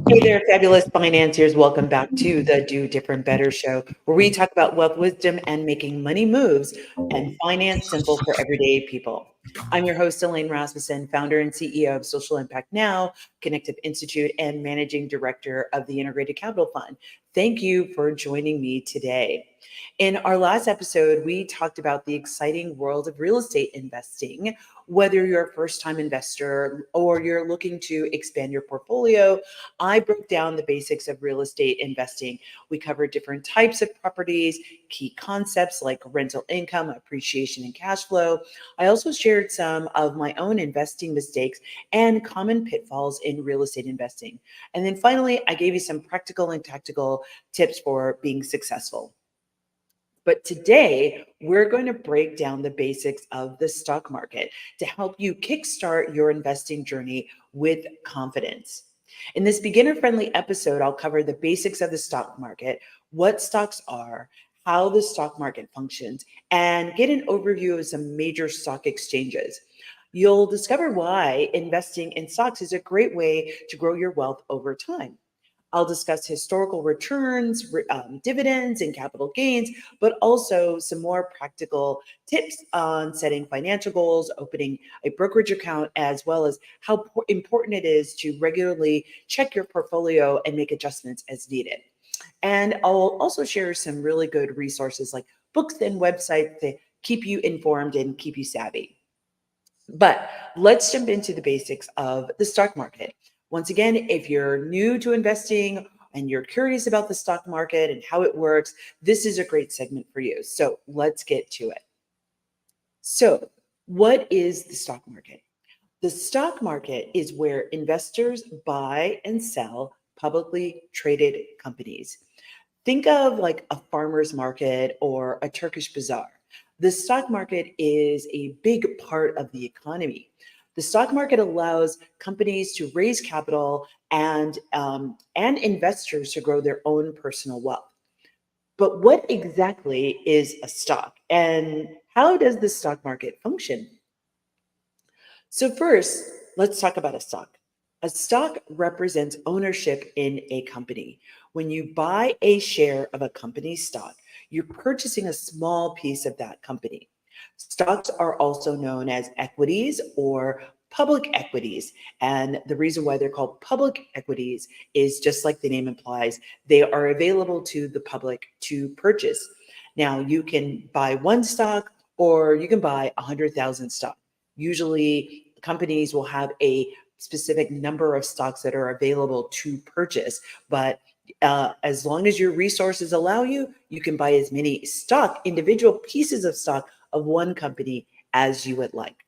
Hey there, fabulous financiers. Welcome back to the Do Different Better show, where we talk about wealth wisdom and making money moves and finance simple for everyday people. I'm your host, Elaine Rasmussen, founder and CEO of Social Impact Now, Connective Institute, and managing director of the Integrated Capital Fund. Thank you for joining me today. In our last episode, we talked about the exciting world of real estate investing. Whether you're a first time investor or you're looking to expand your portfolio, I broke down the basics of real estate investing. We covered different types of properties, key concepts like rental income, appreciation, and cash flow. I also shared some of my own investing mistakes and common pitfalls in real estate investing. And then finally, I gave you some practical and tactical tips for being successful. But today, we're going to break down the basics of the stock market to help you kickstart your investing journey with confidence. In this beginner friendly episode, I'll cover the basics of the stock market, what stocks are, how the stock market functions, and get an overview of some major stock exchanges. You'll discover why investing in stocks is a great way to grow your wealth over time. I'll discuss historical returns, dividends, and capital gains, but also some more practical tips on setting financial goals, opening a brokerage account, as well as how important it is to regularly check your portfolio and make adjustments as needed. And I'll also share some really good resources like books and websites to keep you informed and keep you savvy. But let's jump into the basics of the stock market. Once again, if you're new to investing and you're curious about the stock market and how it works, this is a great segment for you. So let's get to it. So, what is the stock market? The stock market is where investors buy and sell publicly traded companies. Think of like a farmer's market or a Turkish bazaar. The stock market is a big part of the economy. The stock market allows companies to raise capital and investors to grow their own personal wealth. But what exactly is a stock, and how does the stock market function? So first, let's talk about a stock. A stock represents ownership in a company. When you buy a share of a company's stock, you're purchasing a small piece of that company. Stocks are also known as equities or public equities. And the reason why they're called public equities is just like the name implies, they are available to the public to purchase. Now, you can buy one stock or you can buy 100,000 stocks. Usually, companies will have a specific number of stocks that are available to purchase, but as long as your resources allow you, you can buy as many individual pieces of stock of one company as you would like.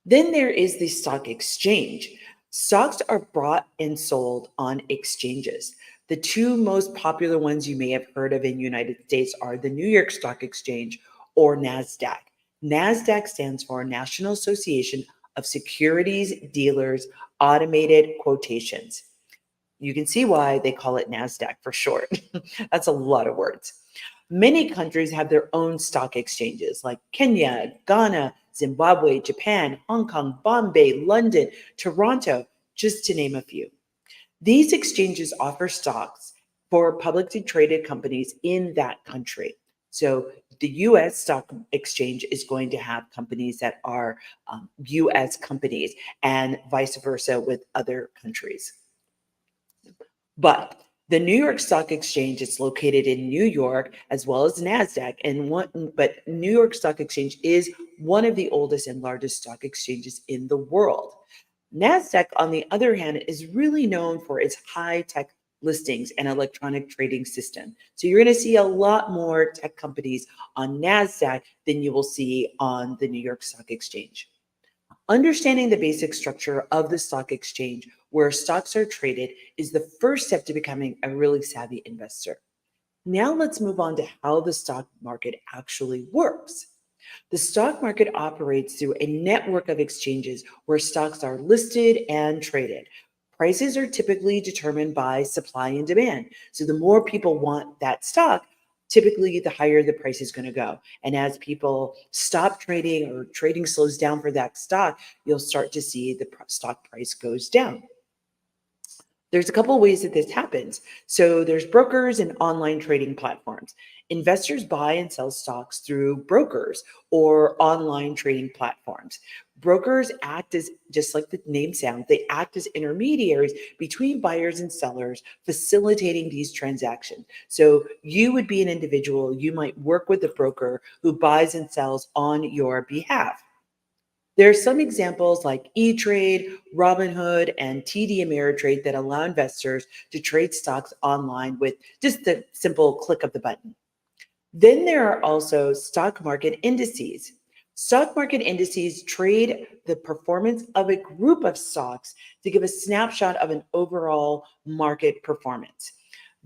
Then there is the stock exchange. Stocks are bought and sold on exchanges. The two most popular ones you may have heard of in the United States are the New York Stock Exchange or NASDAQ. NASDAQ stands for National Association of Securities Dealers Automated Quotations. You can see why they call it NASDAQ for short. That's a lot of words. Many countries have their own stock exchanges like Kenya, Ghana, Zimbabwe, Japan, Hong Kong, Bombay, London, Toronto, just to name a few. These exchanges offer stocks for publicly traded companies in that country. So the US stock exchange is going to have companies that are US companies and vice versa with other countries. But the New York Stock Exchange is located in New York as well as NASDAQ. But New York Stock Exchange is one of the oldest and largest stock exchanges in the world. NASDAQ, on the other hand, is really known for its high-tech listings and electronic trading system. So you're going to see a lot more tech companies on NASDAQ than you will see on the New York Stock Exchange. Understanding the basic structure of the stock exchange where stocks are traded is the first step to becoming a really savvy investor. Now let's move on to how the stock market actually works. The stock market operates through a network of exchanges where stocks are listed and traded. Prices are typically determined by supply and demand. So the more people want that stock, typically the higher the price is going to go. And as people stop trading or trading slows down for that stock, you'll start to see the stock price goes down. There's a couple ways that this happens. So there's brokers and online trading platforms. Investors buy and sell stocks through brokers or online trading platforms. Brokers act as, just like the name sounds, they act as intermediaries between buyers and sellers, facilitating these transactions. So you would be an individual, you might work with a broker who buys and sells on your behalf. There are some examples like E-Trade, Robinhood, and TD Ameritrade that allow investors to trade stocks online with just the simple click of the button. Then there are also stock market indices. Stock market indices trade the performance of a group of stocks to give a snapshot of an overall market performance.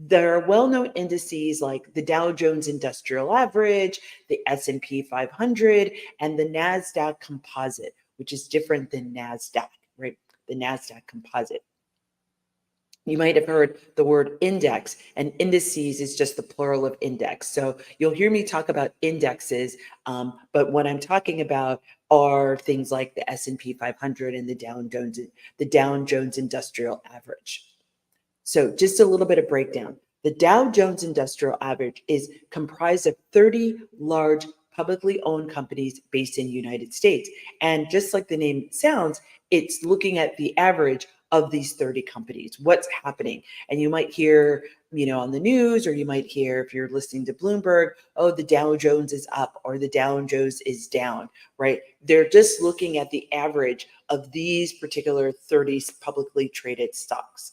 There are well-known indices like the Dow Jones Industrial Average, the S&P 500, and the NASDAQ Composite, which is different than NASDAQ, right? The NASDAQ Composite. You might have heard the word index, and indices is just the plural of index. So you'll hear me talk about indexes, but what I'm talking about are things like the S&P 500 and the Dow Jones Industrial Average. So just a little bit of breakdown. The Dow Jones Industrial Average is comprised of 30 large publicly owned companies based in the United States. And just like the name sounds, it's looking at the average of these 30 companies, what's happening. And you might hear, on the news, or you might hear if you're listening to Bloomberg, oh, the Dow Jones is up or the Dow Jones is down, right? They're just looking at the average of these particular 30 publicly traded stocks.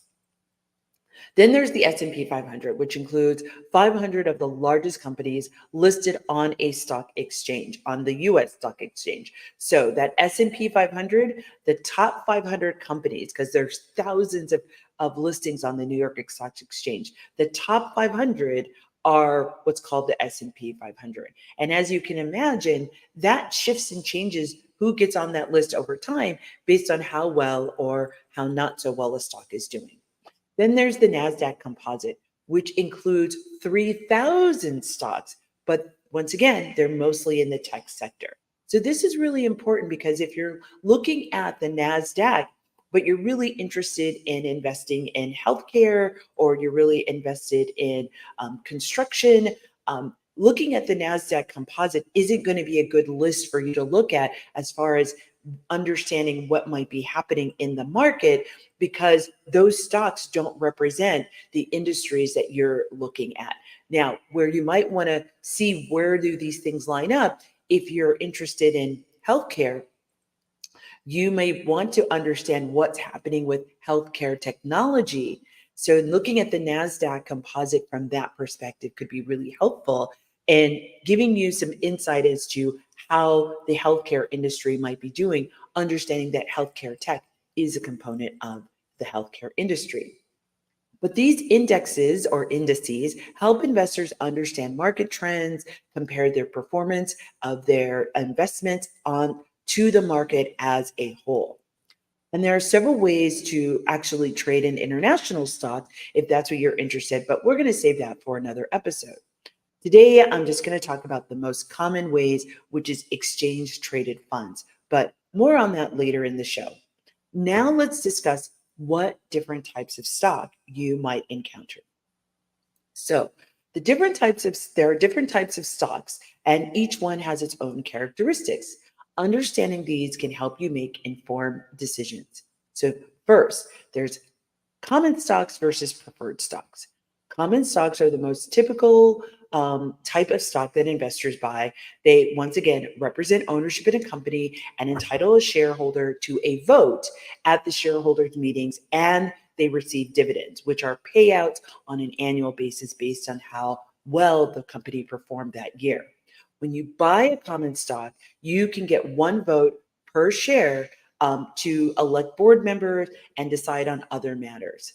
Then there's the S&P 500, which includes 500 of the largest companies listed on a stock exchange, on the US stock exchange. So that S&P 500, the top 500 companies, because there's thousands of listings on the New York Stock Exchange, the top 500 are what's called the S&P 500. And as you can imagine, that shifts and changes who gets on that list over time based on how well or how not so well a stock is doing. Then there's the NASDAQ Composite, which includes 3,000 stocks, but once again, they're mostly in the tech sector. So this is really important because if you're looking at the NASDAQ, but you're really interested in investing in healthcare, or you're really invested in construction, looking at the NASDAQ Composite isn't going to be a good list for you to look at as far as understanding what might be happening in the market, because those stocks don't represent the industries that you're looking at. Now, where you might want to see where do these things line up, if you're interested in healthcare, you may want to understand what's happening with healthcare technology. So looking at the NASDAQ Composite from that perspective could be really helpful and giving you some insight as to how the healthcare industry might be doing, understanding that healthcare tech is a component of the healthcare industry. But these indexes or indices help investors understand market trends, compare their performance of their investments to the market as a whole. And there are several ways to actually trade in international stocks if that's what you're interested in, but we're going to save that for another episode. Today, I'm just going to talk about the most common ways, which is exchange traded funds, but more on that later in the show. Now let's discuss what different types of stock you might encounter. So there are different types of stocks, and each one has its own characteristics. Understanding these can help you make informed decisions. So first, there's common stocks versus preferred stocks. Common stocks are the most typical type of stock that investors buy. They, once again, represent ownership in a company and entitle a shareholder to a vote at the shareholders' meetings, and they receive dividends, which are payouts on an annual basis based on how well the company performed that year. When you buy a common stock, you can get one vote per share to elect board members and decide on other matters.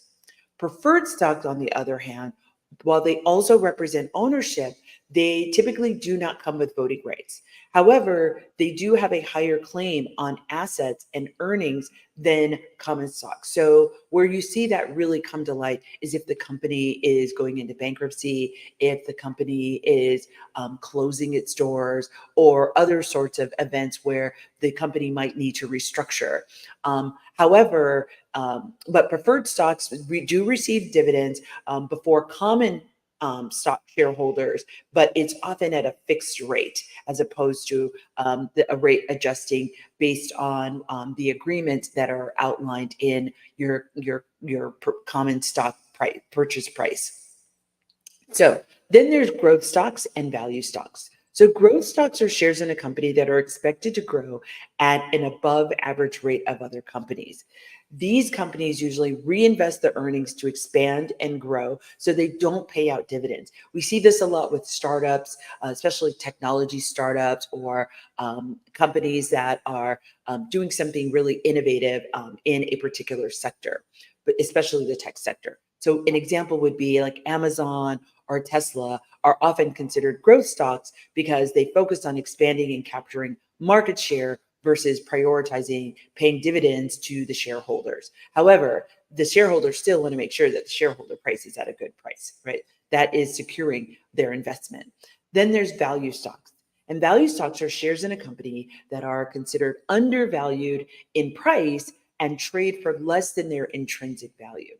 Preferred stocks, on the other hand, while they also represent ownership, They typically do not come with voting rights. However, they do have a higher claim on assets and earnings than common stock. So, where you see that really come to light is if the company is going into bankruptcy, if the company is closing its doors, or other sorts of events where the company might need to restructure. However, but preferred stocks do receive dividends before common stock shareholders, but it's often at a fixed rate as opposed to a rate adjusting based on the agreements that are outlined in your common stock purchase price. So then there's growth stocks and value stocks. So growth stocks are shares in a company that are expected to grow at an above average rate of other companies. These companies usually reinvest the earnings to expand and grow so they don't pay out dividends. We see this a lot with startups, especially technology startups or companies that are doing something really innovative in a particular sector, but especially the tech sector. So an example would be like Amazon or Tesla are often considered growth stocks because they focus on expanding and capturing market share versus prioritizing paying dividends to the shareholders. However, the shareholders still want to make sure that the shareholder price is at a good price, right? That is securing their investment. Then there's value stocks. And value stocks are shares in a company that are considered undervalued in price and trade for less than their intrinsic value.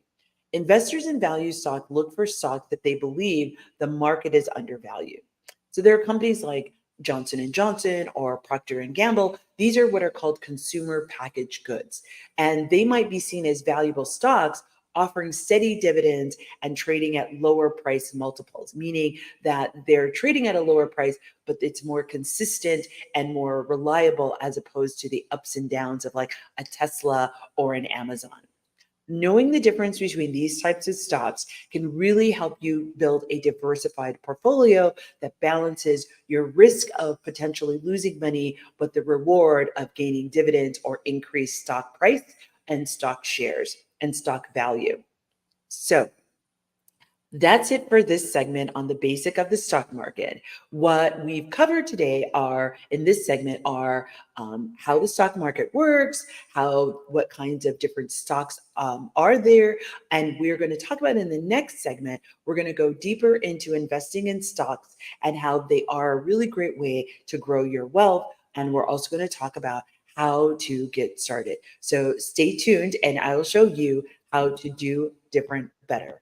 Investors in value stock look for stocks that they believe the market is undervalued. So there are companies like Johnson and Johnson or Procter and Gamble. These are what are called consumer packaged goods, and they might be seen as valuable stocks offering steady dividends and trading at lower price multiples, meaning that they're trading at a lower price, but it's more consistent and more reliable as opposed to the ups and downs of like a Tesla or an Amazon. Knowing the difference between these types of stocks can really help you build a diversified portfolio that balances your risk of potentially losing money, but the reward of gaining dividends or increased stock price and stock shares and stock value. So, that's it for this segment on the basic of the stock market. What we've covered today are in this segment are how the stock market works, what kinds of different stocks are there, and we're going to talk about in the next segment. We're going to go deeper into investing in stocks and how they are a really great way to grow your wealth. And we're also going to talk about how to get started. So stay tuned, and I will show you how to do different better.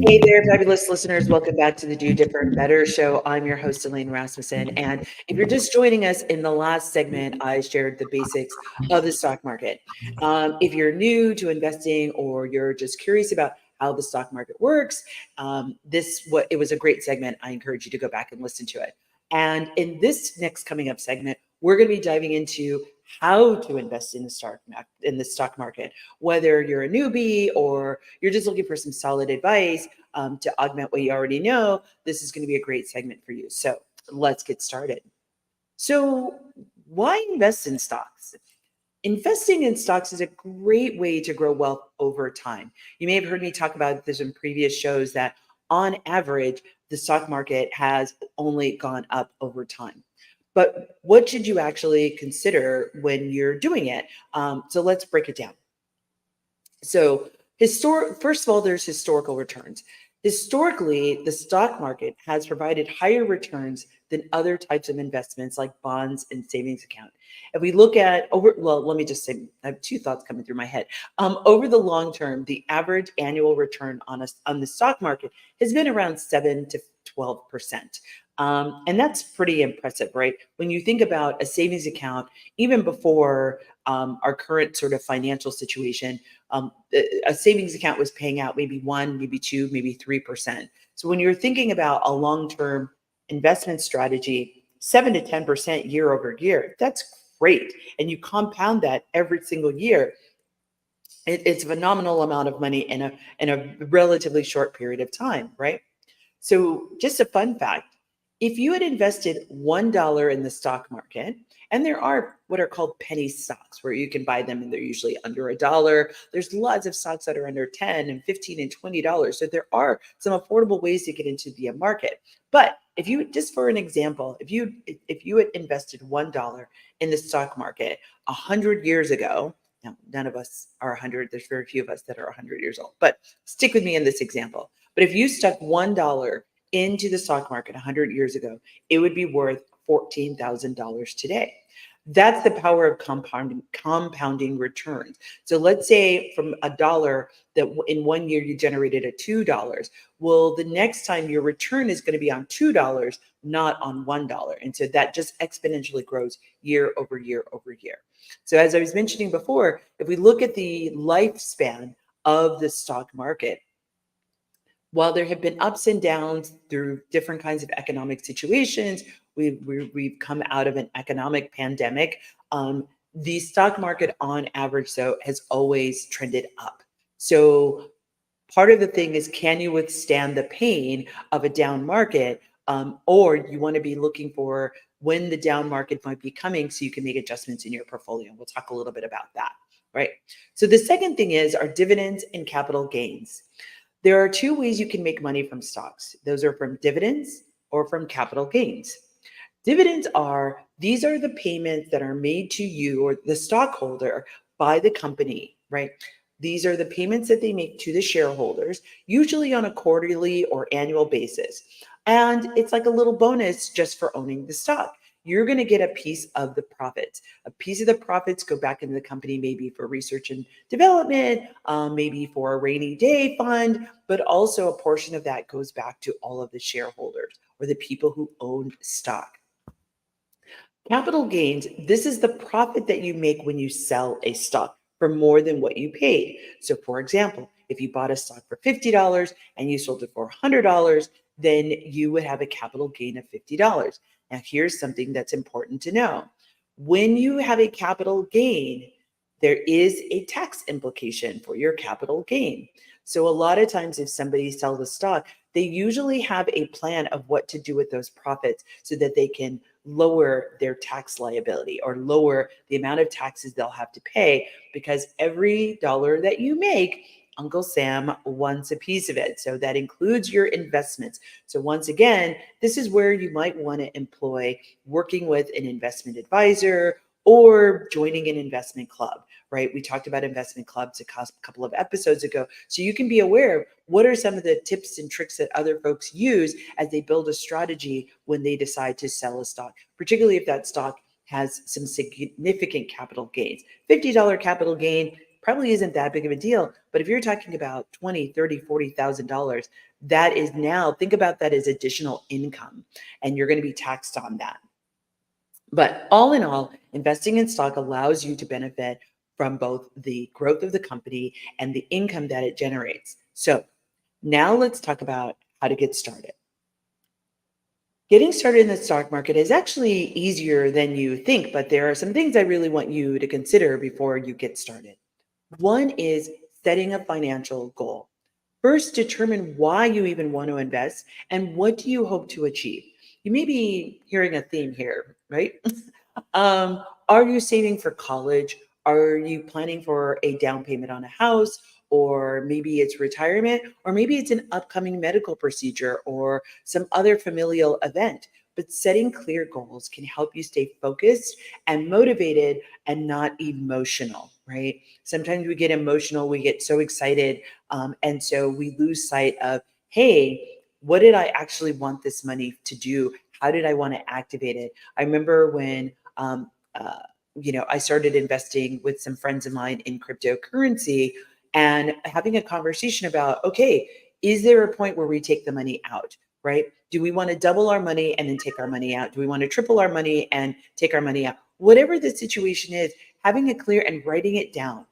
Hey there, fabulous listeners. Welcome back to the Do Different Better show. I'm your host, Elaine Rasmussen. And if you're just joining us, in the last segment, I shared the basics of the stock market. If you're new to investing or you're just curious about how the stock market works, it was a great segment. I encourage you to go back and listen to it. And in this next coming up segment, we're going to be diving into how to invest in the stock market, whether you're a newbie or you're just looking for some solid advice to augment what you already know. This is going to be a great segment for you. So let's get started. So why invest in stocks? Investing in stocks is a great way to grow wealth over time. You may have heard me talk about this in previous shows that on average, the stock market has only gone up over time. But what should you actually consider when you're doing it? So let's break it down. So, first of all, there's historical returns. Historically, the stock market has provided higher returns than other types of investments like bonds and savings account. If we look at let me just say, I have two thoughts coming through my head. Over the long term, the average annual return on the stock market has been around 7 to 12%. And that's pretty impressive, right? When you think about a savings account, even before our current sort of financial situation, a savings account was paying out maybe 1, maybe 2, maybe 3%. So when you're thinking about a long-term investment strategy, 7 to 10% year over year, that's great. And you compound that every single year. It's a phenomenal amount of money in a relatively short period of time, right? So just a fun fact, If you had invested $1 in the stock market, and there are what are called penny stocks where you can buy them and they're usually under a dollar. There's lots of stocks that are under 10 and 15 and $20. So there are some affordable ways to get into the market. But if you, just for an example, if you had invested $1 in the stock market 100 years ago, now none of us are 100, there's very few of us that are 100 years old, but stick with me in this example. But if you stuck $1 into the stock market 100 years ago, it would be worth $14,000 today. That's the power of compounding returns. So let's say from a dollar that in 1 year you generated a $2. Well, the next time your return is going to be on $2, not on $1. And so that just exponentially grows year over year over year. So as I was mentioning before, if we look at the lifespan of the stock market, while there have been ups and downs through different kinds of economic situations, we've come out of an economic pandemic. The stock market, on average, though, has always trended up. So part of the thing is, can you withstand the pain of a down market? Or you want to be looking for when the down market might be coming so you can make adjustments in your portfolio. We'll talk a little bit about that, right? So the second thing is our dividends and capital gains. There are two ways you can make money from stocks. Those are from dividends or from capital gains. Dividends are, these are the payments that are made to you or the stockholder by the company, right? These are the payments that they make to the shareholders, usually on a quarterly or annual basis. And it's like a little bonus just for owning the stock. You're going to get a piece of the profits. A piece of the profits go back into the company, maybe for research and development, maybe for a rainy day fund, but also a portion of that goes back to all of the shareholders or the people who own stock. Capital gains, this is the profit that you make when you sell a stock for more than what you paid. So for example, if you bought a stock for $50 and you sold it for $100, then you would have a capital gain of $50. Now here's something that's important to know. When you have a capital gain, there is a tax implication for your capital gain. So a lot of times if somebody sells a stock, they usually have a plan of what to do with those profits so that they can lower their tax liability or lower the amount of taxes they'll have to pay, because every dollar that you make, Uncle Sam wants a piece of it. So that includes your investments. So once again, this is where you might want to employ working with an investment advisor or joining an investment club, right? We talked about investment clubs a couple of episodes ago. So you can be aware of what are some of the tips and tricks that other folks use as they build a strategy when they decide to sell a stock, particularly if that stock has some significant capital gains. $50 capital gain probably isn't that big of a deal, but if you're talking about $20, $30, $40,000, that is now, think about that as additional income, and you're going to be taxed on that. But all in all, investing in stock allows you to benefit from both the growth of the company and the income that it generates. So now let's talk about how to get started. Getting started in the stock market is actually easier than you think, but there are some things I really want you to consider before you get started. One is setting a financial goal. First, determine why you even want to invest and what do you hope to achieve. You may be hearing a theme here, right? Are you saving for college? Are you planning for a down payment on a house? Or maybe it's retirement, or maybe it's an upcoming medical procedure or some other familial event. But setting clear goals can help you stay focused and motivated and not emotional, right? Sometimes we get emotional, we get so excited, and so we lose sight of, hey, what did I actually want this money to do? How did I want to activate it? I remember when I started investing with some friends of mine in cryptocurrency and having a conversation about, okay, is there a point where we take the money out, right? Do we want to double our money and then take our money out? Do we want to triple our money and take our money out? Whatever the situation is, having it clear and writing it down,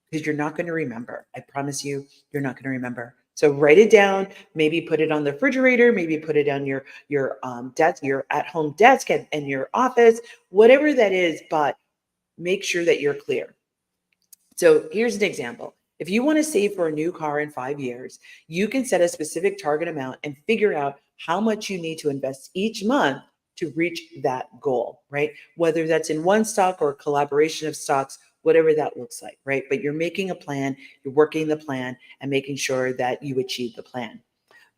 because you're not going to remember. I promise you, you're not going to remember. So write it down, maybe put it on the refrigerator, maybe put it on your desk, your at-home desk and your office, whatever that is, but make sure that you're clear. So here's an example. If you want to save for a new car in 5 years, you can set a specific target amount and figure out how much you need to invest each month to reach that goal, right? Whether that's in one stock or a collaboration of stocks, whatever that looks like, right? But you're making a plan, you're working the plan, and making sure that you achieve the plan.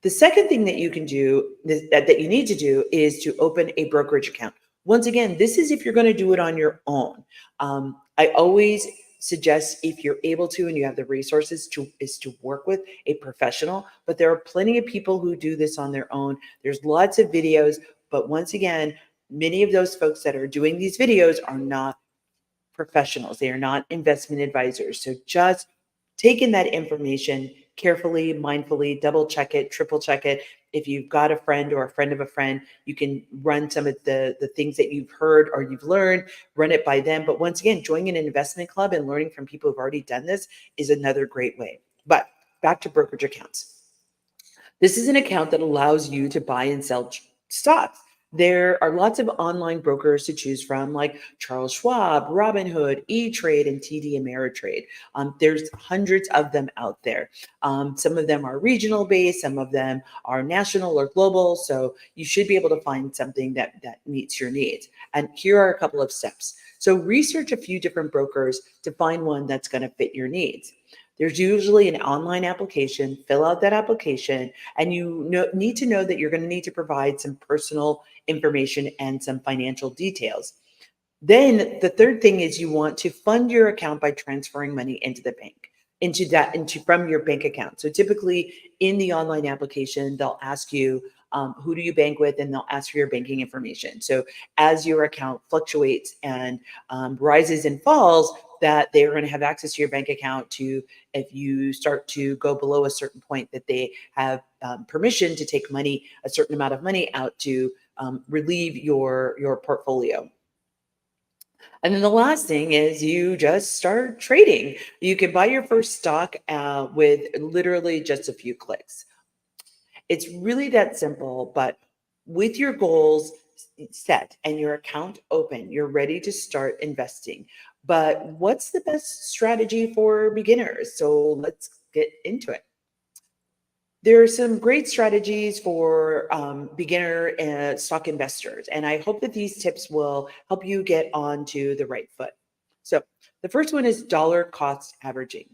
The second thing that you can do, that you need to do, is to open a brokerage account. Once again, this is if you're going to do it on your own. I always suggest, if you're able to and you have the resources to, is to work with a professional. But there are plenty of people who do this on their own. There's lots of videos, but once again, many of those folks that are doing these videos are not professionals. They are not investment advisors. So just take in that information carefully, mindfully, double check it, triple check it. If you've got a friend or a friend of a friend, you can run some of the things that you've heard or you've learned, run it by them. But once again, joining an investment club and learning from people who've already done this is another great way. But back to brokerage accounts. This is an account that allows you to buy and sell stocks. There are lots of online brokers to choose from, like Charles Schwab, Robinhood, E-Trade, and TD Ameritrade. There's hundreds of them out there. Some of them are regional based, some of them are national or global. So you should be able to find something that meets your needs. And here are a couple of steps. So research a few different brokers to find one that's going to fit your needs. There's usually an online application. Fill out that application, and you need to know that you're going to need to provide some personal information and some financial details. Then the third thing is you want to fund your account by transferring money into the bank, into from your bank account. So typically in the online application, they'll ask you, who do you bank with? And they'll ask for your banking information. So as your account fluctuates and rises and falls, that they're going to have access to your bank account to, if you start to go below a certain point, that they have permission to take money, a certain amount of money out to relieve your portfolio. And then the last thing is you just start trading. You can buy your first stock with literally just a few clicks. It's really that simple, but with your goals set and your account open, you're ready to start investing. But what's the best strategy for beginners? So let's get into it. There are some great strategies for beginner stock investors, and I hope that these tips will help you get onto the right foot. So the first one is dollar cost averaging.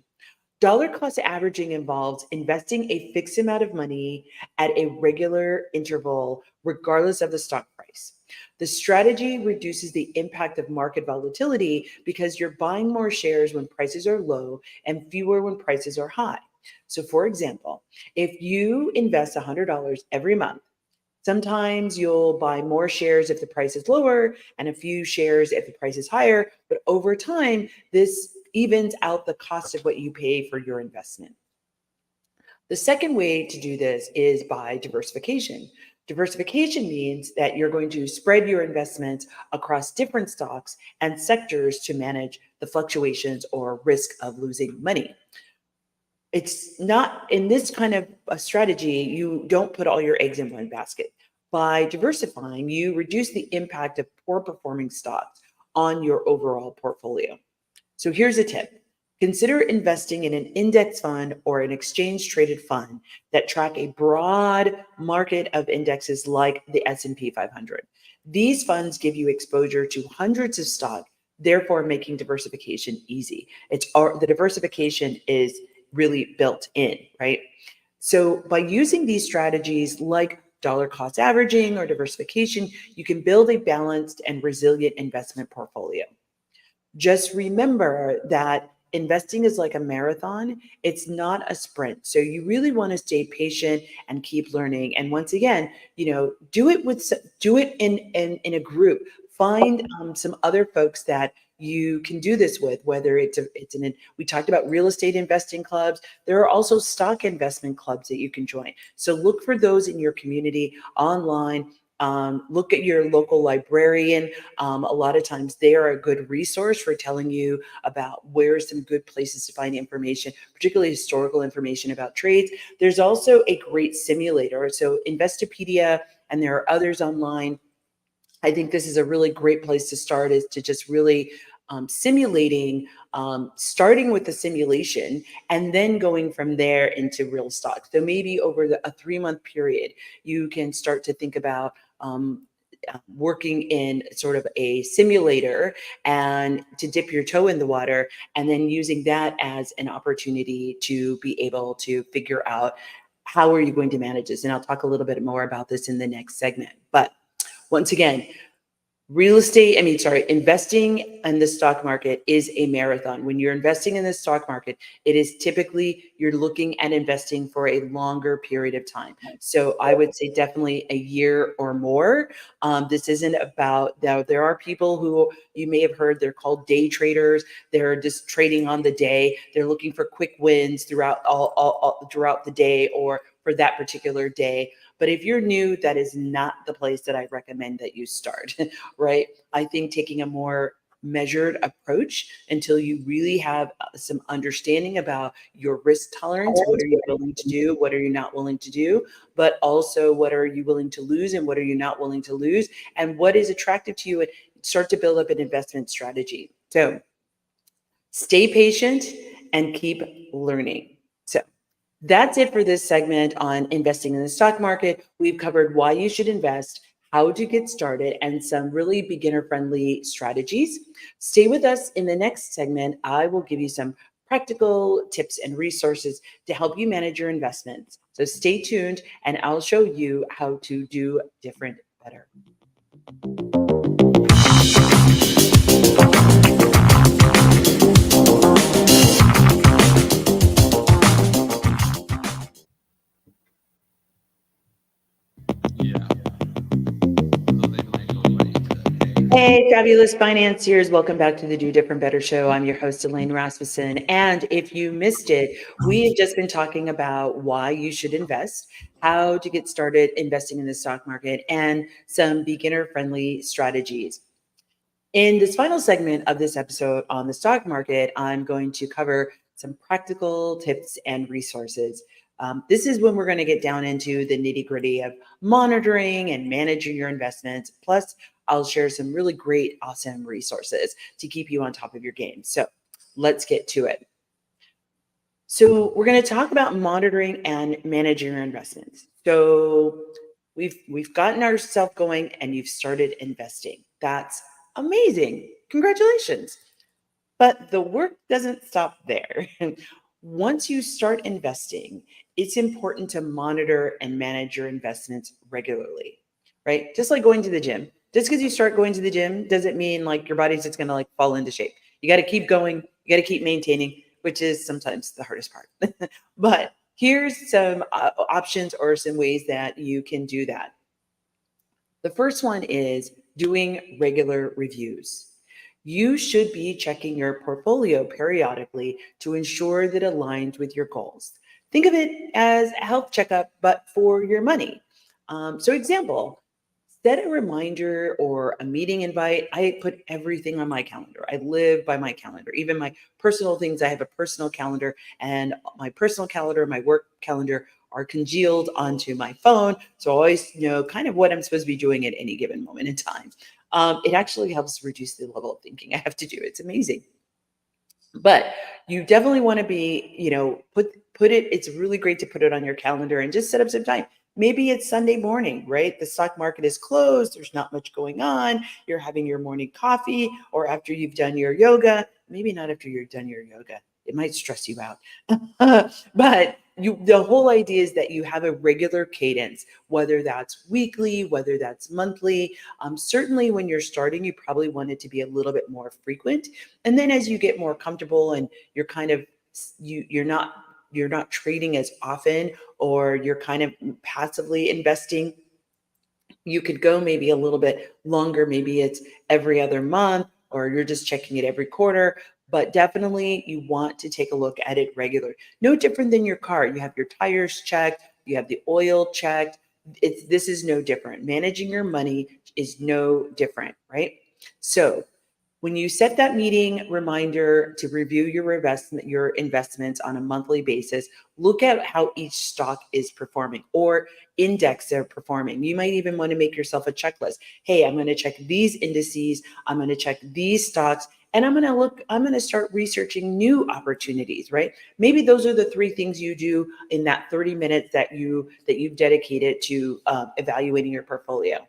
Dollar cost averaging involves investing a fixed amount of money at a regular interval, regardless of the stock price. The strategy reduces the impact of market volatility because you're buying more shares when prices are low and fewer when prices are high. So, for example, if you invest $100 every month, sometimes you'll buy more shares if the price is lower and a few shares if the price is higher. But over time, this evens out the cost of what you pay for your investment. The second way to do this is by diversification. Diversification means that you're going to spread your investments across different stocks and sectors to manage the fluctuations or risk of losing money. It's not in this kind of a strategy, you don't put all your eggs in one basket. By diversifying, you reduce the impact of poor performing stocks on your overall portfolio. So here's a tip. Consider investing in an index fund or an exchange traded fund that track a broad market of indexes like the S&P 500. These funds give you exposure to hundreds of stocks, therefore making diversification easy. The diversification is really built in, right? So by using these strategies like dollar cost averaging or diversification, you can build a balanced and resilient investment portfolio. Just remember that investing is like a marathon. It's not a sprint. So you really want to stay patient and keep learning. And once again, do it in a group. Find some other folks that you can do this with, whether we talked about real estate investing clubs. There are also stock investment clubs that you can join. So look for those in your community online. Look at your local librarian. A lot of times they are a good resource for telling you about where are some good places to find information, particularly historical information about trades. There's also a great simulator. So Investopedia, and there are others online. I think this is a really great place to start, is to just really simulating, starting with the simulation and then going from there into real stock. So maybe over a 3-month period, you can start to think about working in sort of a simulator and to dip your toe in the water, and then using that as an opportunity to be able to figure out how are you going to manage this. And I'll talk a little bit more about this in the next segment. But once again, investing in the stock market is a marathon. When you're investing in the stock market, it is typically you're looking at investing for a longer period of time. So I would say definitely a year or more. This isn't about, now there are people who you may have heard, they're called day traders. They're just trading on the day. They're looking for quick wins throughout throughout the day or for that particular day. But if you're new, that is not the place that I recommend that you start, right? I think taking a more measured approach until you really have some understanding about your risk tolerance. What are you willing to do? What are you not willing to do? But also, what are you willing to lose and what are you not willing to lose? And what is attractive to you? And start to build up an investment strategy. So stay patient and keep learning. So that's it for this segment on investing in the stock market. We've covered why you should invest, how to get started, and some really beginner-friendly strategies. Stay with us in the next segment. I will give you some practical tips and resources to help you manage your investments. So stay tuned, and I'll show you how to do different better. Hey, fabulous financiers. Welcome back to the Do Different Better show. I'm your host, Elaine Rasmussen. And if you missed it, we have just been talking about why you should invest, how to get started investing in the stock market, and some beginner-friendly strategies. In this final segment of this episode on the stock market, I'm going to cover some practical tips and resources. This is when we're going to get down into the nitty-gritty of monitoring and managing your investments. Plus, I'll share some really great, awesome resources to keep you on top of your game. So let's get to it. So we're going to talk about monitoring and managing your investments. So we've gotten ourselves going and you've started investing. That's amazing. Congratulations. But the work doesn't stop there. Once you start investing, it's important to monitor and manage your investments regularly, right? Just like going to the gym. Just because you start going to the gym doesn't mean like your body's just going to like fall into shape. You got to keep going. You got to keep maintaining, which is sometimes the hardest part. But here's some options or some ways that you can do that. The first one is doing regular reviews. You should be checking your portfolio periodically to ensure that it aligns with your goals. Think of it as a health checkup, but for your money. So example, set a reminder or a meeting invite. I put everything on my calendar. I live by my calendar. Even my personal things, I have a personal calendar, and my personal calendar, my work calendar are congealed onto my phone. So I always know kind of what I'm supposed to be doing at any given moment in time. It actually helps reduce the level of thinking I have to do. It's amazing. But you definitely want to be, put it, it's really great to put it on your calendar and just set up some time. Maybe it's Sunday morning, right? The stock market is closed. There's not much going on. You're having your morning coffee or after you've done your yoga. Maybe not after you're done your yoga. It might stress you out. But the whole idea is that you have a regular cadence, whether that's weekly, whether that's monthly. Certainly when you're starting, you probably want it to be a little bit more frequent. And then as you get more comfortable and you're kind of, you're not trading as often, or you're kind of passively investing, you could go maybe a little bit longer. Maybe it's every other month, or you're just checking it every quarter. But definitely you want to take a look at it regularly. No different than your car. You have your tires checked, you have the oil checked. This is no different. Managing your money is no different, right? So when you set that meeting reminder to review your investments on a monthly basis, look at how each stock is performing or index they're performing. You might even want to make yourself a checklist. Hey, I'm going to check these indices. I'm going to check these stocks and I'm going to start researching new opportunities, right? Maybe those are the three things you do in that 30 minutes that you've dedicated to evaluating your portfolio.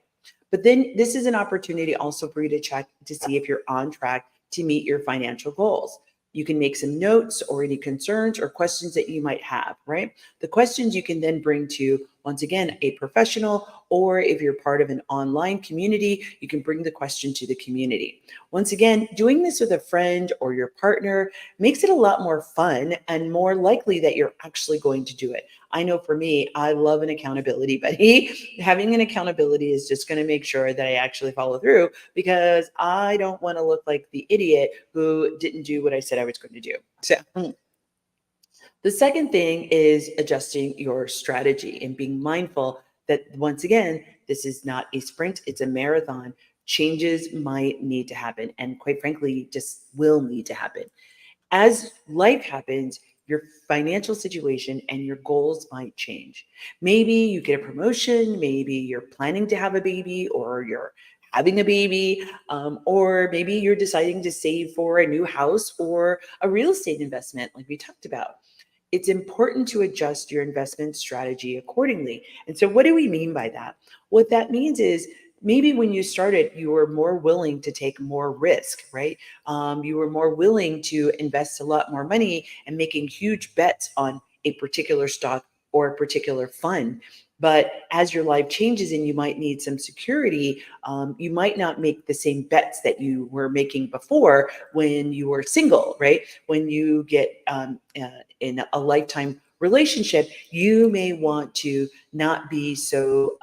But then this is an opportunity also for you to check to see if you're on track to meet your financial goals. You can make some notes or any concerns or questions that you might have, right? The questions you can then bring to, once again, a professional, or if you're part of an online community, you can bring the question to the community. Once again, doing this with a friend or your partner makes it a lot more fun and more likely that you're actually going to do it. I know for me, I love an accountability buddy. Having an accountability is just going to make sure that I actually follow through, because I don't want to look like the idiot who didn't do what I said I was going to do. So, the second thing is adjusting your strategy and being mindful that, once again, this is not a sprint, it's a marathon. Changes might need to happen, and quite frankly, just will need to happen. As life happens, your financial situation and your goals might change. Maybe you get a promotion, maybe you're planning to have a baby, or you're having a baby, or maybe you're deciding to save for a new house or a real estate investment, like we talked about. It's important to adjust your investment strategy accordingly. And so, what do we mean by that? What that means is, maybe when you started, you were more willing to take more risk, right? You were more willing to invest a lot more money and making huge bets on a particular stock or a particular fund. But as your life changes and you might need some security, you might not make the same bets that you were making before when you were single, right? When you get in a lifetime relationship, you may want to not be so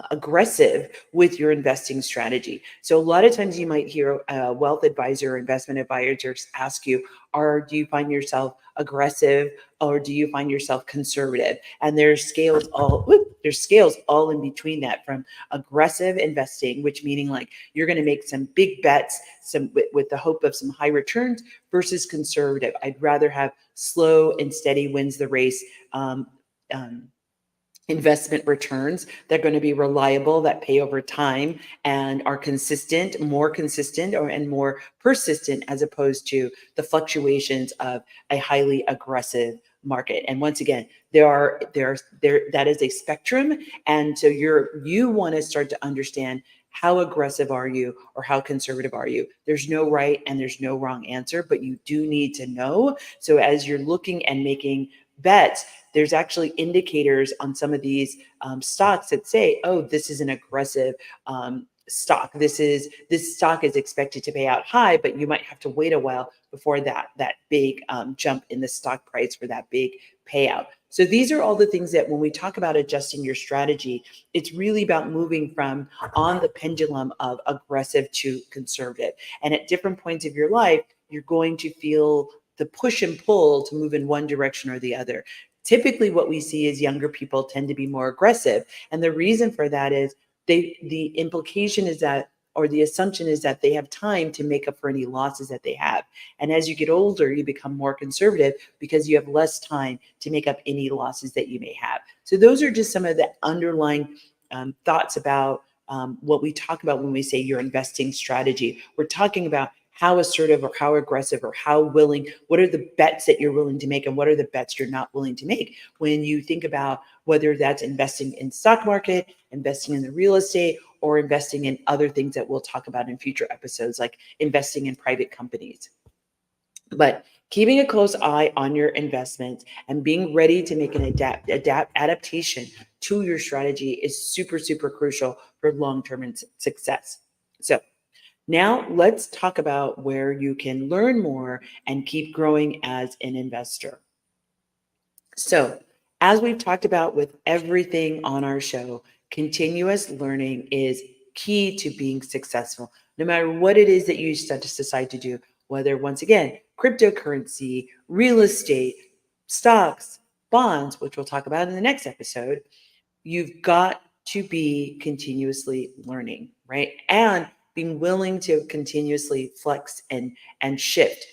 aggressive with your investing strategy. So a lot of times you might hear a wealth advisor or investment advisors ask you, or do you find yourself aggressive, or do you find yourself conservative? And there's scales all in between that, from aggressive investing, which meaning like you're going to make some big bets, some with the hope of some high returns, versus conservative. I'd rather have slow and steady wins the race. Um, investment returns. They're going to be reliable, that pay over time and are consistent, more consistent, and more persistent, as opposed to the fluctuations of a highly aggressive market. And once again, that is a spectrum. And so you want to start to understand, how aggressive are you or how conservative are you? There's no right and there's no wrong answer, but you do need to know. So as you're looking and making bets, there's actually indicators on some of these stocks that say, oh, this is an aggressive stock. This stock is expected to pay out high, but you might have to wait a while before that big jump in the stock price for that big payout. So these are all the things that, when we talk about adjusting your strategy, it's really about moving from on the pendulum of aggressive to conservative. And at different points of your life, you're going to feel the push and pull to move in one direction or the other. Typically, what we see is younger people tend to be more aggressive. And the reason for that is the implication is that, or the assumption is that, they have time to make up for any losses that they have. And as you get older, you become more conservative because you have less time to make up any losses that you may have. So those are just some of the underlying thoughts about what we talk about when we say your investing strategy. We're talking about how assertive or how aggressive or how willing, what are the bets that you're willing to make, and what are the bets you're not willing to make when you think about whether that's investing in stock market, investing in the real estate, or investing in other things that we'll talk about in future episodes, like investing in private companies. But keeping a close eye on your investments and being ready to make an adaptation to your strategy is super, super crucial for long-term success. So now let's talk about where you can learn more and keep growing as an investor. So, as we've talked about with everything on our show, continuous learning is key to being successful, no matter what it is that you decide to do, whether, once again, cryptocurrency, real estate, stocks, bonds, which we'll talk about in the next episode. You've got to be continuously learning, right? And being willing to continuously flex and shift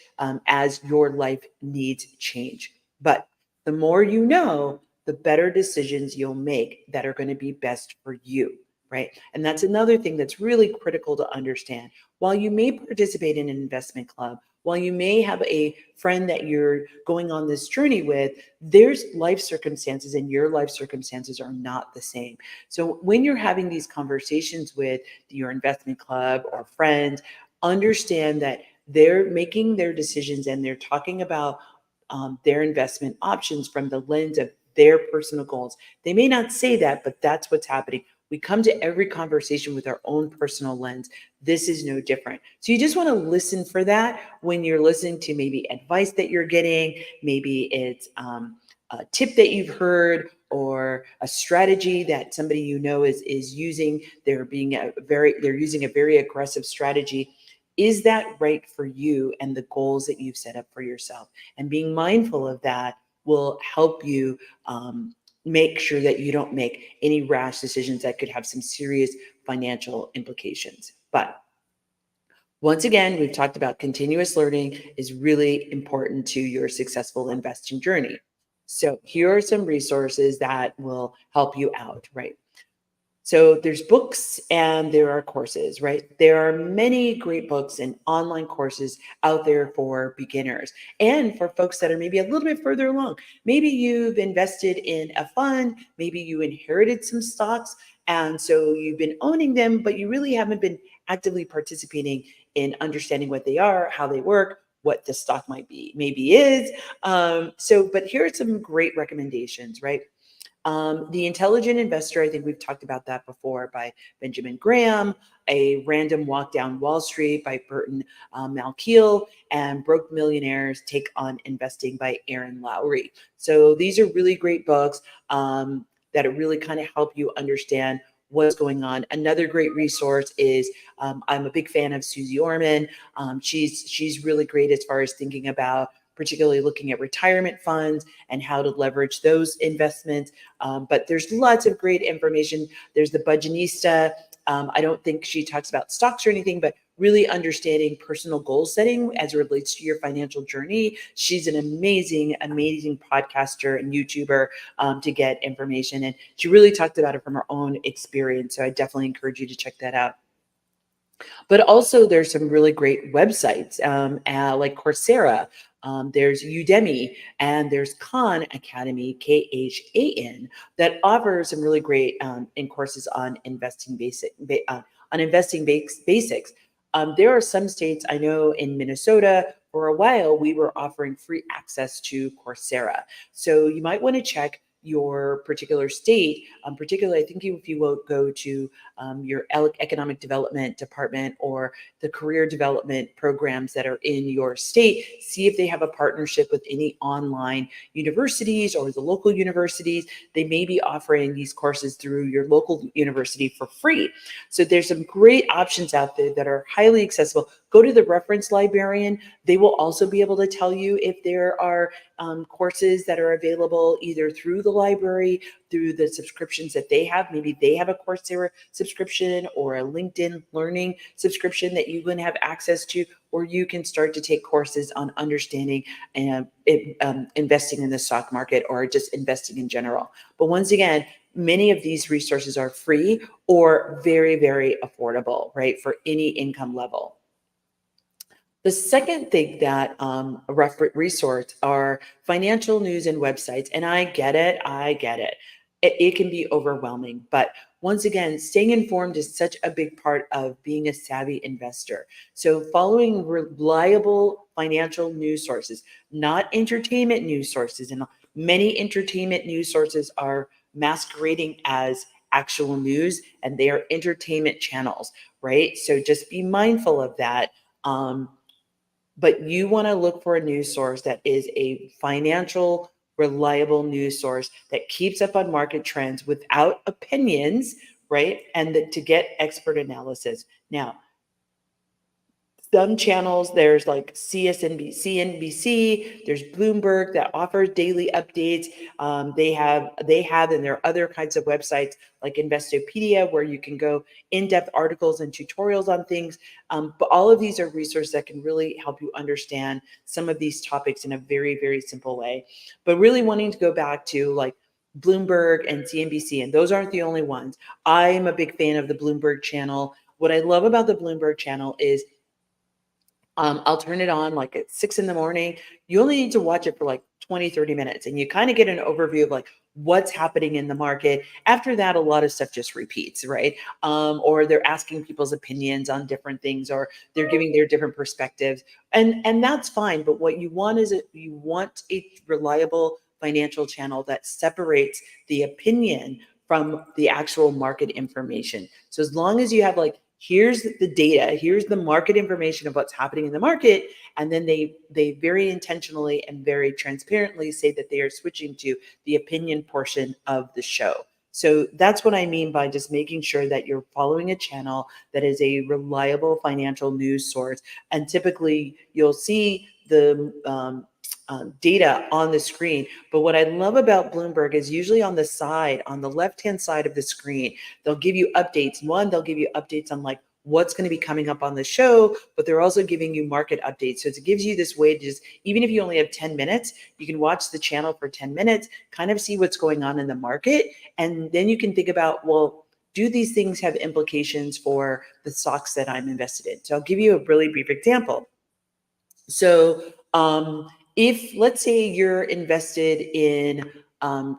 as your life needs change. But the more you know, the better decisions you'll make that are going to be best for you. right? And that's another thing that's really critical to understand. While you may participate in an investment club, while you may have a friend that you're going on this journey with, there's life circumstances and your life circumstances are not the same. So when you're having these conversations with your investment club or friends, understand that they're making their decisions and they're talking about their investment options from the lens of their personal goals. They may not say that, but that's what's happening. We come to every conversation with our own personal lens. This is no different. So you just want to listen for that when you're listening to maybe advice that you're getting. Maybe it's a tip that you've heard or a strategy that somebody is using. They're using a very aggressive strategy. Is that right for you and the goals that you've set up for yourself? And being mindful of that will help you make sure that you don't make any rash decisions that could have some serious financial implications. But once again, we've talked about continuous learning is really important to your successful investing journey. So here are some resources that will help you out, right? So there's books and there are courses, right? There are many great books and online courses out there for beginners and for folks that are maybe a little bit further along. Maybe you've invested in a fund, maybe you inherited some stocks, and so you've been owning them, but you really haven't been actively participating in understanding what they are, how they work, what the stock might be, maybe is. But here are some great recommendations, right? The Intelligent Investor, I think we've talked about that before, by Benjamin Graham, A Random Walk Down Wall Street by Burton Malkiel, and Broke Millionaires Take on Investing by Aaron Lowry. So these are really great books that really kind of help you understand what's going on. Another great resource is I'm a big fan of Susie Orman. She's really great as far as thinking about particularly looking at retirement funds and how to leverage those investments. But there's lots of great information. There's the Budgetnista. I don't think she talks about stocks or anything, but really understanding personal goal setting as it relates to your financial journey. She's an amazing, amazing podcaster and YouTuber to get information. And she really talked about it from her own experience. So I definitely encourage you to check that out. But also, there's some really great websites like Coursera. There's Udemy and there's Khan Academy, KHAN, that offers some really great courses on basics. There are some states I know in Minnesota. For a while, we were offering free access to Coursera, so you might want to check your particular state. Particularly, I think if you will go to your economic development department or the career development programs that are in your state, see if they have a partnership with any online universities or the local universities. They may be offering these courses through your local university for free. So there's some great options out there that are highly accessible. Go to the reference librarian. They will also be able to tell you if there are courses that are available either through the library, through the subscriptions that they have. Maybe they have a Coursera subscription or a LinkedIn Learning subscription that you can have access to, or you can start to take courses on understanding and investing in the stock market or just investing in general. But once again, many of these resources are free or very, very affordable, right, for any income level. The second thing that a resource are financial news and websites. And I get it. It can be overwhelming. But once again, staying informed is such a big part of being a savvy investor. So following reliable financial news sources, not entertainment news sources. And many entertainment news sources are masquerading as actual news and they are entertainment channels, right? So just be mindful of that. But you want to look for a news source that is a financial, reliable news source that keeps up on market trends without opinions, right? And to get expert analysis. Now, some channels, there's like CNBC, there's Bloomberg that offers daily updates. They have, and there are other kinds of websites like Investopedia where you can go in-depth articles and tutorials on things. But all of these are resources that can really help you understand some of these topics in a very, very simple way. But really wanting to go back to like Bloomberg and CNBC, and those aren't the only ones. I'm a big fan of the Bloomberg channel. What I love about the Bloomberg channel is I'll turn it on like at 6 in the morning. You only need to watch it for like 20, 30 minutes, and you kind of get an overview of like what's happening in the market. After that, a lot of stuff just repeats, right? Or they're asking people's opinions on different things, or they're giving their different perspectives. And that's fine. But what you want is you want a reliable financial channel that separates the opinion from the actual market information. So as long as you have like, here's the data, here's the market information of what's happening in the market, and then they very intentionally and very transparently say that they are switching to the opinion portion of the show. So that's what I mean by just making sure that you're following a channel that is a reliable financial news source. And typically you'll see the data on the screen. But what I love about Bloomberg is usually on the side, on the left-hand side of the screen, they'll give you updates. One, they'll give you updates on like what's going to be coming up on the show, but they're also giving you market updates. So it gives you this way to just, even if you only have 10 minutes, you can watch the channel for 10 minutes, kind of see what's going on in the market. And then you can think about, well, do these things have implications for the stocks that I'm invested in? So I'll give you a really brief example. So if let's say you're invested in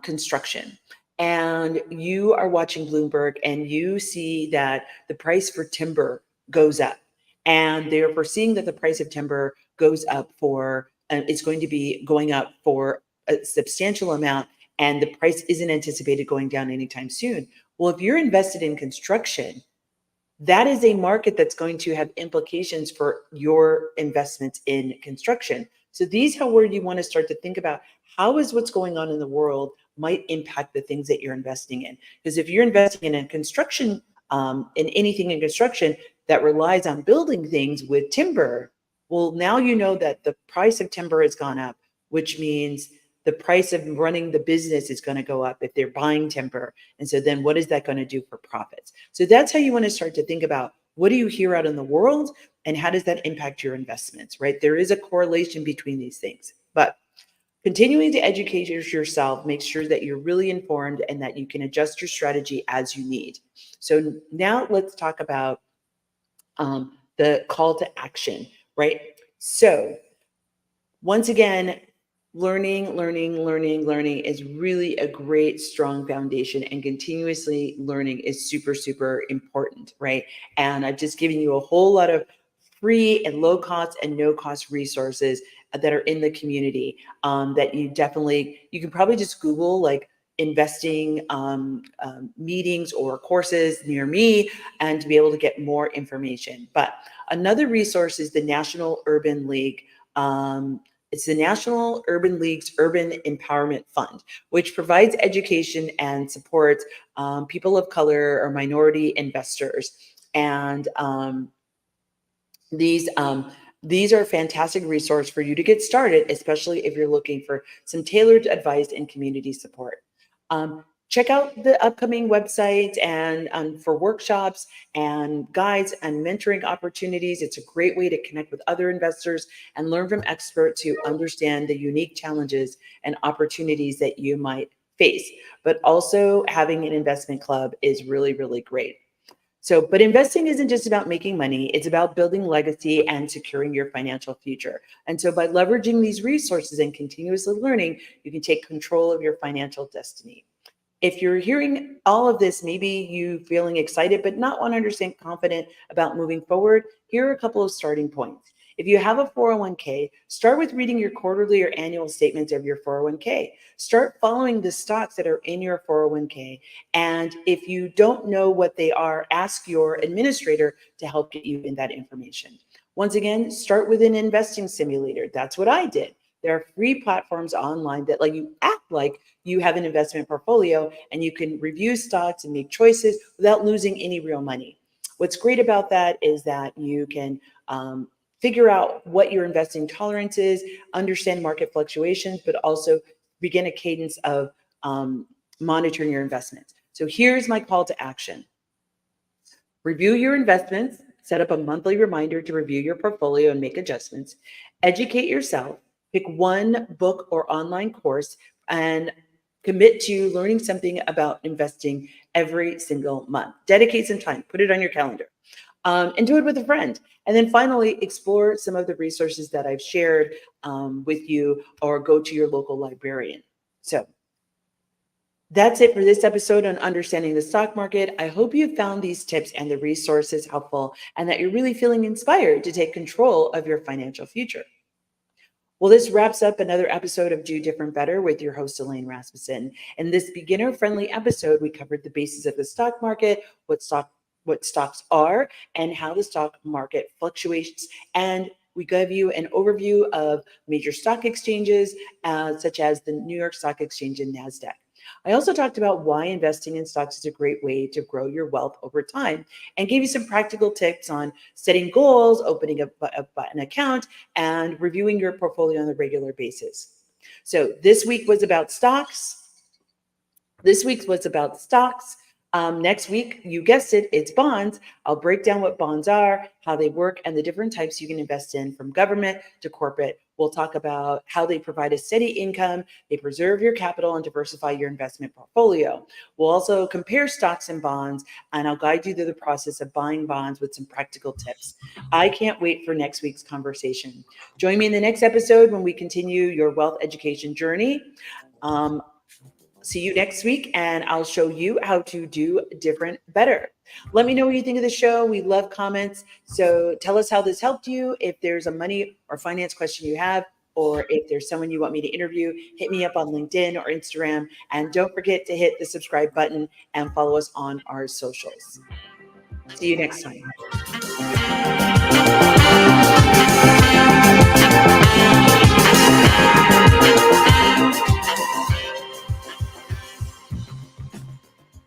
construction and you are watching Bloomberg and you see that the price for timber goes up, and they're foreseeing that the price of timber goes up for, it's going to be going up for a substantial amount, and the price isn't anticipated going down anytime soon. Well, if you're invested in construction, that is a market that's going to have implications for your investments in construction. So these are where you want to start to think about how is what's going on in the world might impact the things that you're investing in. Because if you're investing in construction, in anything in construction that relies on building things with timber, well, now you know that the price of timber has gone up, which means the price of running the business is going to go up if they're buying timber. And so then what is that going to do for profits? So that's how you want to start to think about what do you hear out in the world and how does that impact your investments, right? There is a correlation between these things. But continuing to educate yourself, make sure that you're really informed and that you can adjust your strategy as you need. So now let's talk about the call to action, right? So once again, learning is really a great, strong foundation, and continuously learning is super, super important, right? And I've just given you a whole lot of free and low cost and no cost resources that are in the community that you can probably just Google like investing meetings or courses near me and to be able to get more information. But another resource is the National Urban League. It's the National Urban League's Urban Empowerment Fund, which provides education and supports people of color or minority investors. And these are a fantastic resource for you to get started, especially if you're looking for some tailored advice and community support. Check out the upcoming websites and for workshops and guides and mentoring opportunities. It's a great way to connect with other investors and learn from experts who understand the unique challenges and opportunities that you might face. But also having an investment club is really, really great. So, but investing isn't just about making money, it's about building legacy and securing your financial future. And so by leveraging these resources and continuously learning, you can take control of your financial destiny. If you're hearing all of this, maybe you feeling excited but not 100% confident about moving forward, here are a couple of starting points. If you have a 401k, start with reading your quarterly or annual statements of your 401k. Start following the stocks that are in your 401k. And if you don't know what they are, ask your administrator to help get you in that information. Once again, start with an investing simulator. That's what I did. There are free platforms online that let you act like you have an investment portfolio and you can review stocks and make choices without losing any real money. What's great about that is that you can figure out what your investing tolerance is, understand market fluctuations, but also begin a cadence of monitoring your investments. So here's my call to action. Review your investments, set up a monthly reminder to review your portfolio and make adjustments, educate yourself, pick one book or online course, and Commit to learning something about investing every single month. Dedicate some time, put it on your calendar, and do it with a friend. And then finally, explore some of the resources that I've shared with you, or go to your local librarian. So that's it for this episode on understanding the stock market. I hope you found these tips and the resources helpful, and that you're really feeling inspired to take control of your financial future. Well, this wraps up another episode of Do Different Better with your host, Elaine Rasmussen. In this beginner-friendly episode, we covered the basis of the stock market, what stocks are, and how the stock market fluctuates. And we gave you an overview of major stock exchanges, such as the New York Stock Exchange and NASDAQ. I also talked about why investing in stocks is a great way to grow your wealth over time, and gave you some practical tips on setting goals, opening an account, and reviewing your portfolio on a regular basis. So this week was about stocks. This week's was about stocks. Next week, you guessed it, it's bonds. I'll break down what bonds are, how they work, and the different types you can invest in, from government to corporate. We'll talk about how they provide a steady income, they preserve your capital, and diversify your investment portfolio. We'll also compare stocks and bonds, and I'll guide you through the process of buying bonds with some practical tips. I can't wait for next week's conversation. Join me in the next episode when we continue your wealth education journey. See you next week, and I'll show you how to do different better. Let me know what you think of the show. We love comments. So tell us how this helped you. If there's a money or finance question you have, or if there's someone you want me to interview, hit me up on LinkedIn or Instagram. And don't forget to hit the subscribe button and follow us on our socials. See you next time.